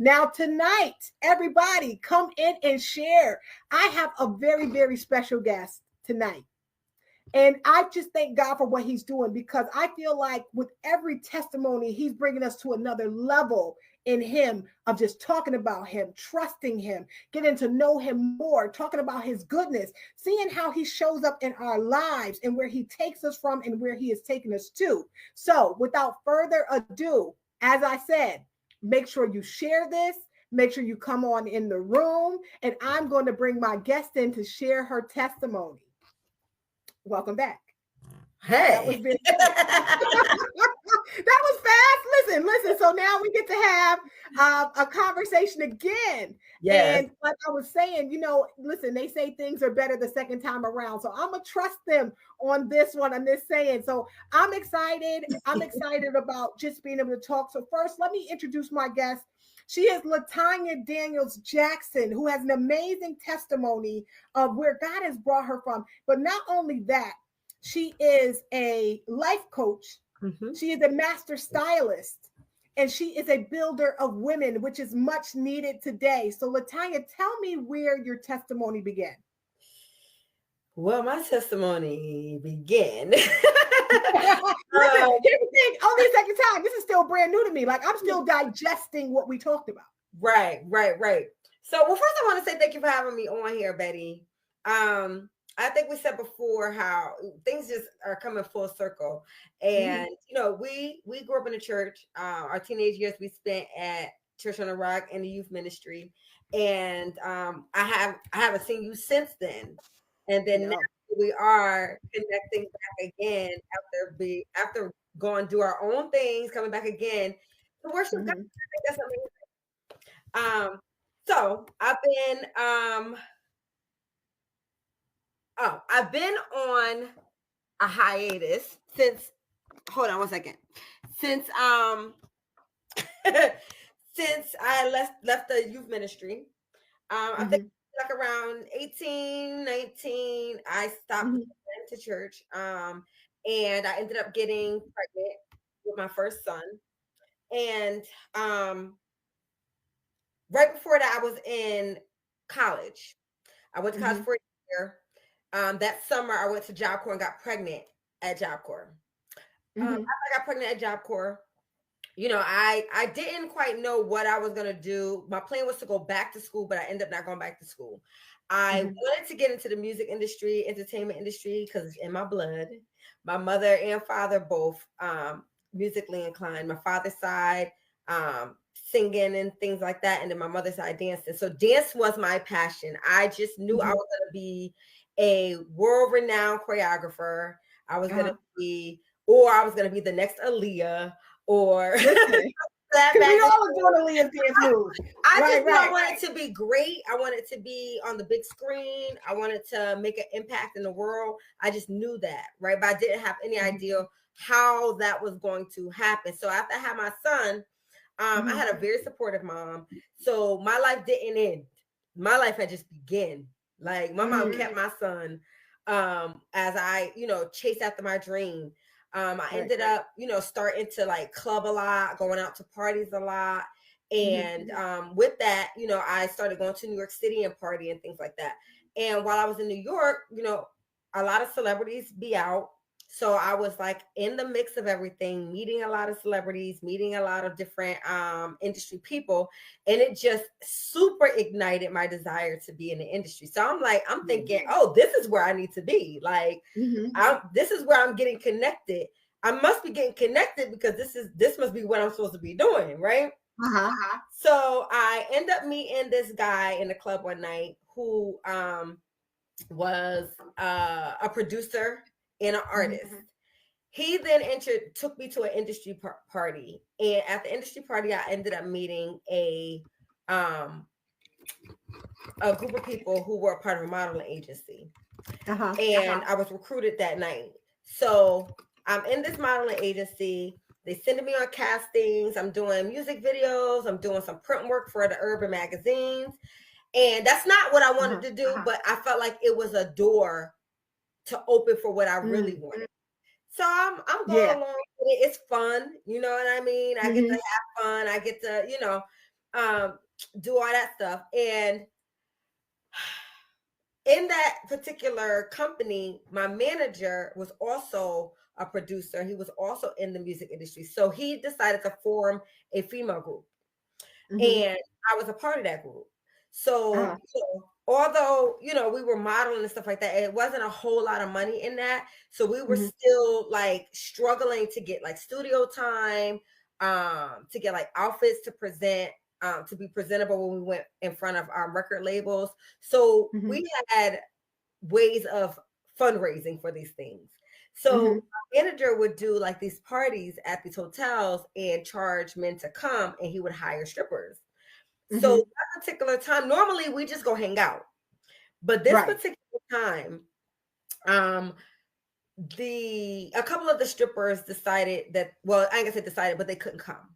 Now tonight, everybody come in and share. I have a very, very special guest tonight. And I just thank God for what he's doing, because I feel like with every testimony, he's bringing us to another level in him of just talking about him, trusting him, getting to know him more, talking about his goodness, seeing how he shows up in our lives and where he takes us from and where he is taking us to. So without further ado, as I said, make sure you share this. Make sure you come on in the room, and I'm going to bring my guest in to share her testimony. Welcome back. Hey. That was fast. Listen. So now we get to have a conversation again. Yes. And like I was saying, listen, they say things are better the second time around. So I'm going to trust them on this one, on this saying. So I'm excited. I'm excited about just being able to talk. So first, let me introduce my guest. She is LaTonya Daniels-Jackson, who has an amazing testimony of where God has brought her from. But not only that, she is a life coach. Mm-hmm. She is a master stylist, and she is a builder of women, which is much needed today. So LaTonya, tell me where your testimony began. Well, my testimony began. Listen, here's the thing, only a second time. This is still brand new to me. Like, I'm still digesting what we talked about. Right. So, well, first I want to say thank you for having me on here, Betty. I think we said before how things just are coming full circle. And, we grew up in the church. Our teenage years we spent at Church on the Rock in the youth ministry. And I haven't seen you since then. And then now we are connecting back again after going do our own things, coming back again to worship God. I think that's amazing. So I've been on a hiatus since. Hold on one second. Since since I left the youth ministry, I think like around 18, 19, I stopped going to church. And I ended up getting pregnant with my first son. And right before that, I was in college. I went to college for a year. That summer, I went to Job Corps and got pregnant at Job Corps. After I got pregnant at Job Corps, I didn't quite know what I was going to do. My plan was to go back to school, but I ended up not going back to school. I wanted to get into the music industry, entertainment industry, because it's in my blood. My mother and father both musically inclined. My father's side, singing and things like that. And then my mother's side, dancing. So dance was my passion. I just knew I was going to be a world-renowned choreographer. I was going to be the next Aaliyah, or that we all are doing Aaliyah's dance moves. I wanted to be great. I wanted to be on the big screen. I wanted to make an impact in the world. I just knew that, right? But I didn't have any idea how that was going to happen. So after I had my son, I had a very supportive mom. So my life didn't end. My life had just begun. Like my mom kept my son as I, chased after my dream. I ended up, starting to like club a lot, going out to parties a lot. And with that, I started going to New York City and party and things like that. And while I was in New York, a lot of celebrities be out. So I was like in the mix of everything, meeting a lot of celebrities, meeting a lot of different industry people. And it just super ignited my desire to be in the industry. So I'm thinking, oh, this is where I need to be. Like, this is where I'm getting connected. I must be getting connected because this must be what I'm supposed to be doing, right? So I end up meeting this guy in the club one night who was a producer and an artist. He then took me to an industry party, and at the industry party, I ended up meeting a group of people who were part of a modeling agency, and I was recruited that night. So I'm in this modeling agency. They sending me on castings. I'm doing music videos. I'm doing some print work for the urban magazines, and that's not what I wanted to do, but I felt like it was a door to open for what I really wanted. So I'm going along with it. It's fun. You know what I mean? I get to have fun. I get to, do all that stuff. And in that particular company, my manager was also a producer. He was also in the music industry. So he decided to form a female group. And I was a part of that group. So, although, we were modeling and stuff like that, it wasn't a whole lot of money in that. So we were still like struggling to get like studio time, to get like outfits to present, to be presentable when we went in front of our record labels. So we had ways of fundraising for these things. So my manager would do like these parties at these hotels and charge men to come, and he would hire strippers. So that particular time, normally we just go hang out. But this particular time, a couple of the strippers decided that, well, I ain't gonna say decided, but they couldn't come.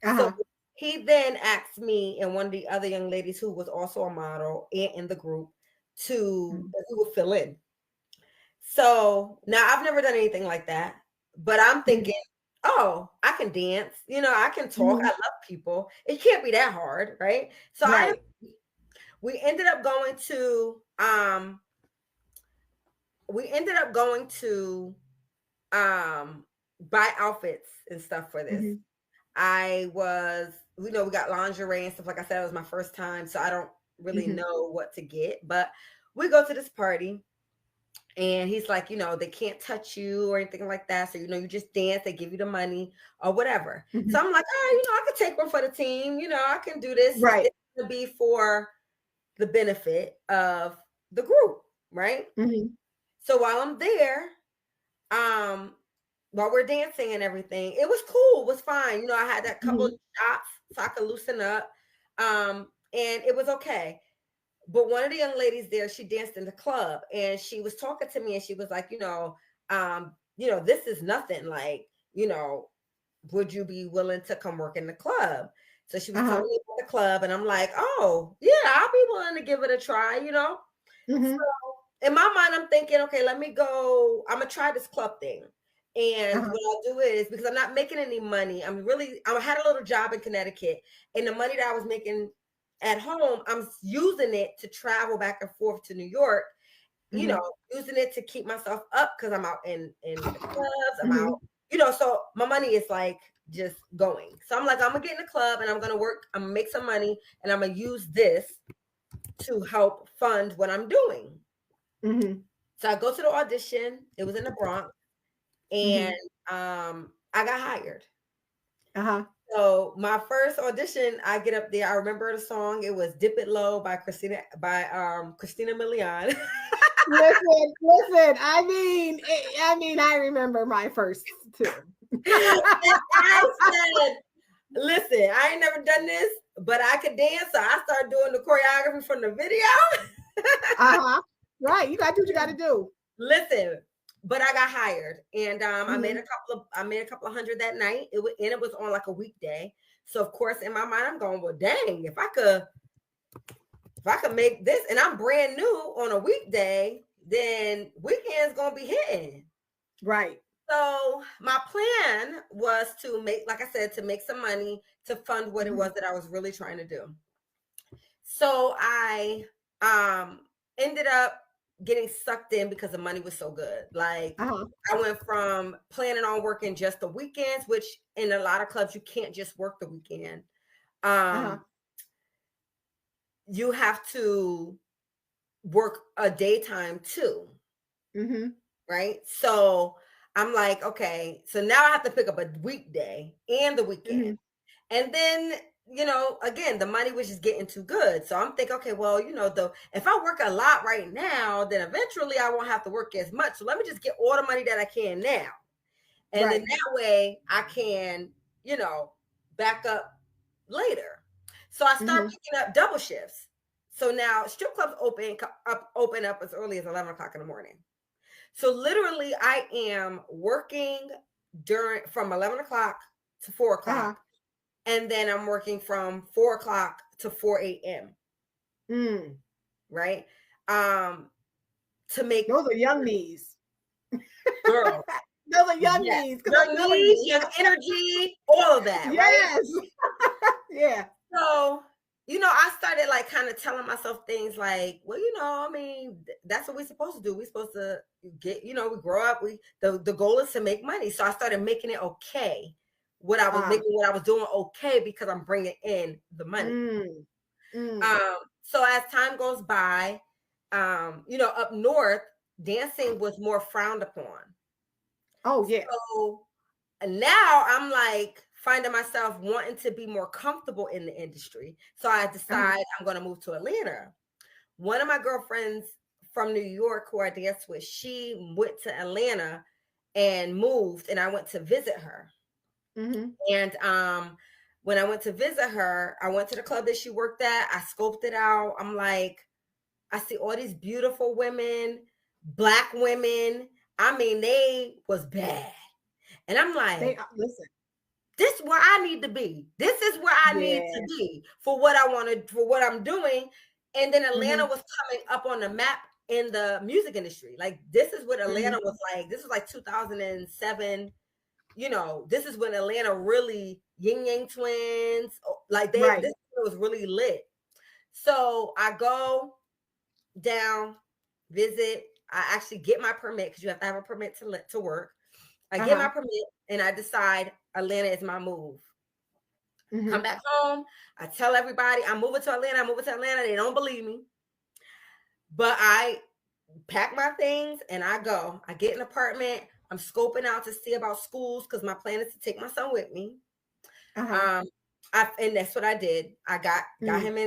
So he then asked me and one of the other young ladies who was also a model and in the group to who would fill in. So now I've never done anything like that, but I'm thinking, oh, I can dance, I can talk. I love people. It can't be that hard, right? So we ended up going to buy outfits and stuff for this. I was, we got lingerie and stuff. Like I said, it was my first time, so I don't really know what to get. But we go to this party, and he's like, they can't touch you or anything like that. So, you just dance. They give you the money or whatever. So I'm like, all right, I can take one for the team. I can do this. Right. It's going to be for the benefit of the group, right? So while I'm there, while we're dancing and everything, it was cool. It was fine. I had that couple of shots so I could loosen up. And it was okay. But one of the young ladies there, she danced in the club, and she was talking to me, and she was like, this is nothing. Like, would you be willing to come work in the club? So she was telling me about the club, and I'm like, oh yeah, I'll be willing to give it a try, So in my mind, I'm thinking, okay, let me go. I'm gonna try this club thing. And what I'll do is, because I'm not making any money, I had a little job in Connecticut, and the money that I was making at home, I'm using it to travel back and forth to New York, using it to keep myself up, because I'm out in the clubs, I'm out, so my money is like just going. So I'm like, I'm gonna get in the club, and I'm gonna work, I'm gonna make some money, and I'm gonna use this to help fund what I'm doing. So I go to the audition. It was in the Bronx, and I got hired. So my first audition, I get up there. I remember the song. It was "Dip It Low" by Christina Milian. Listen. I remember my first too. I said, listen, I ain't never done this, but I could dance. So I started doing the choreography from the video. Right. You got to do what you got to do. Listen. But I got hired, and I made a couple of hundred that night. It was on like a weekday. So of course, in my mind, I'm going, well, dang, if I could make this, and I'm brand new on a weekday, then weekend's gonna be hitting. Right. So my plan was to make, like I said, to make some money to fund what it was that I was really trying to do. So I ended up getting sucked in because the money was so good. Like I went from planning on working just the weekends, which in a lot of clubs you can't just work the weekend. You have to work a daytime too. Right? So I'm like, okay, so now I have to pick up a weekday and the weekend. And then again, the money was just getting too good. So I'm thinking, okay, well, if I work a lot right now, then eventually I won't have to work as much. So let me just get all the money that I can now. And then that way I can, back up later. So I start picking up double shifts. So now strip clubs open up as early as 11 o'clock in the morning. So literally I am working from 11 o'clock to 4 o'clock. And then I'm working from 4 o'clock to 4 a.m. Right? To make those are young knees. Girl. Those are young knees. Young knees, young energy, all of that. Yes. Right? Yeah. So, I started like kind of telling myself things like, well, I mean, that's what we're supposed to do. We're supposed to get, we grow up. The goal is to make money. So I started making it okay. What I was doing okay because I'm bringing in the money. So as time goes by, up north, dancing was more frowned upon. Oh yeah. So now I'm like finding myself wanting to be more comfortable in the industry. So I decide I'm going to move to Atlanta. One of my girlfriends from New York who I danced with, she went to Atlanta and moved, and I went to visit her. And when I went to visit her, I went to the club that she worked at. I scoped it out. I'm like, I see all these beautiful women, Black women. I mean, they was bad. And I'm like, listen, this is where I need to be. This is where I need to be for what I wanted, for what I'm doing. And then Atlanta was coming up on the map in the music industry. Like, this is what Atlanta was like. This was like 2007. This is when Atlanta really, Yin Yang Twins, like this was really lit. So I go down, visit. I actually get my permit because you have to have a permit to work. I get my permit and I decide Atlanta is my move. Come back home. I tell everybody I'm moving to Atlanta. I'm moving to Atlanta. They don't believe me. But I pack my things and I go. I get an apartment. I'm scoping out to see about schools because my plan is to take my son with me. And that's what I did. I got him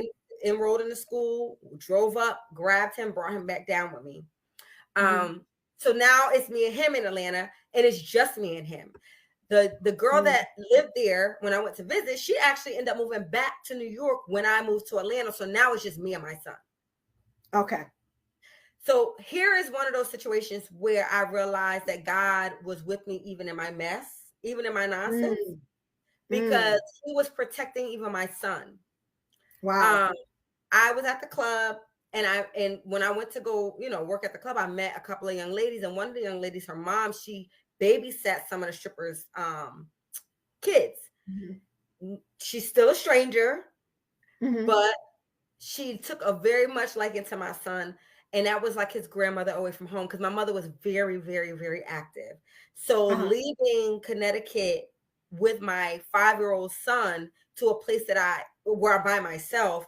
enrolled in the school, drove up, grabbed him, brought him back down with me. So now it's me and him in Atlanta, and it's just me and him. The girl that lived there when I went to visit, she actually ended up moving back to New York when I moved to Atlanta. So now it's just me and my son. Okay. So here is one of those situations where I realized that God was with me even in my mess, even in my nonsense, because he was protecting even my son. Wow. I was at the club. And when I went to go, work at the club, I met a couple of young ladies. And one of the young ladies, her mom, she babysat some of the strippers' kids. She's still a stranger, but she took a very much liking to my son. And that was like his grandmother away from home because my mother was very, very, very active. So leaving Connecticut with my 5-year-old son to a place where I'm by myself.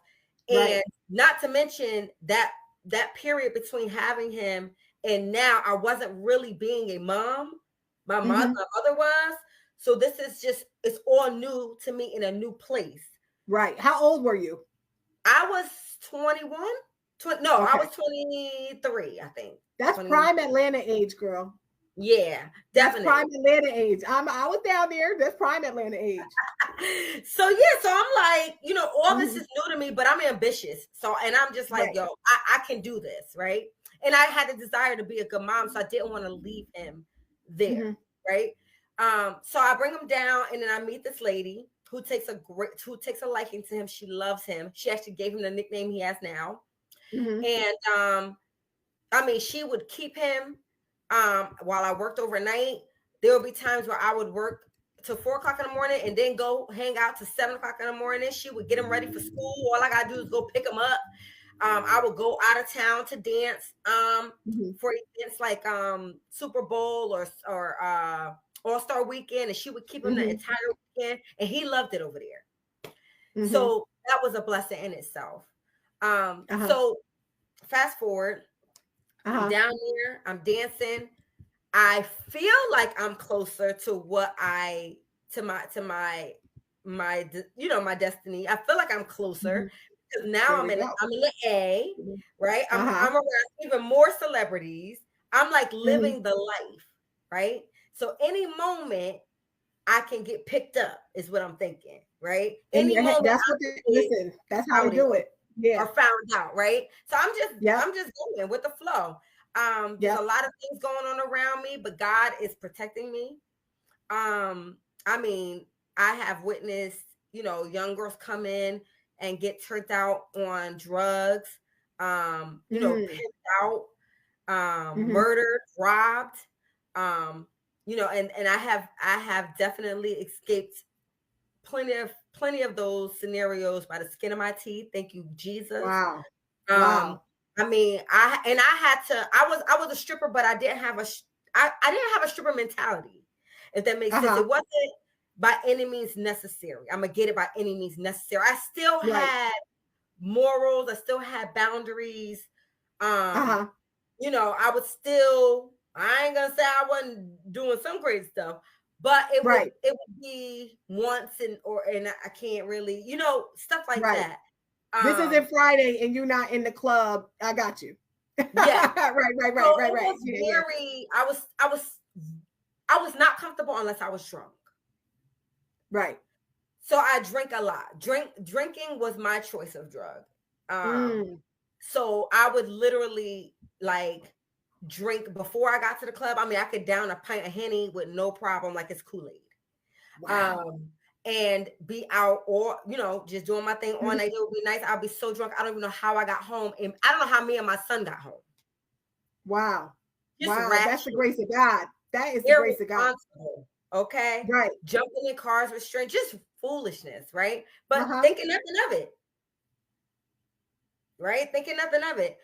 And not to mention that period between having him and now, I wasn't really being a mom. My mother was. So this is it's all new to me in a new place. Right. How old were you? I was 21. I was 23, I think. That's 20. prime Atlanta age, girl. Yeah, definitely. That's prime Atlanta age. I was down there. That's prime Atlanta age. So I'm like, all this is new to me, but I'm ambitious. So, and I'm just like, yo, I can do this, right? And I had a desire to be a good mom, so I didn't want to leave him there, right? So I bring him down, and then I meet this lady who takes a liking to him. She loves him. She actually gave him the nickname he has now. And I mean, she would keep him while I worked overnight. There would be times where I would work till 4 o'clock in the morning and then go hang out till 7 o'clock in the morning. She would get him ready for school. All I gotta do is go pick him up. I would go out of town to dance for events like Super Bowl or All-Star Weekend, and she would keep him the entire weekend, and he loved it over there. So that was a blessing in itself. So fast forward, I'm down here, I'm dancing. I feel like I'm closer to my destiny. I feel like I'm closer because now I'm in the A, right? I'm around even more celebrities. I'm like living the life, right? So any moment I can get picked up is what I'm thinking, right? Any moment that's how we do it. Yeah. Or found out, right? So I'm just going with the flow. There's a lot of things going on around me, but God is protecting me. I mean, I have witnessed, young girls come in and get turned out on drugs, pimped out, murdered, robbed, and I have definitely escaped plenty plenty of those scenarios by the skin of my teeth. Thank you, Jesus. Wow. I mean, I was a stripper, but I didn't have I didn't have a stripper mentality, if that makes sense. It wasn't by any means necessary. I'm gonna get it by any means necessary. I still had morals, I still had boundaries. You know, I would still, I ain't gonna say I wasn't doing some great stuff, but it would be once and I can't really, you know, stuff like that. This isn't Friday and you're not in the club. I got you. Yeah. right. Very, I was not comfortable unless I was drunk. Right. So I drank a lot. Drinking was my choice of drug. So I would literally like drink before I got to the club. I mean, I could down a pint of Henny with no problem, like it's Kool-Aid. Wow. And be out, or, you know, just doing my thing all night. It would be nice. I'll be so drunk. I don't even know how I got home. And I don't know how me and my son got home. Wow. That's the grace of God. That is the grace of God. Okay. Right. Jumping in cars with strangers, just foolishness, right? But thinking nothing of it. Right? Thinking nothing of it.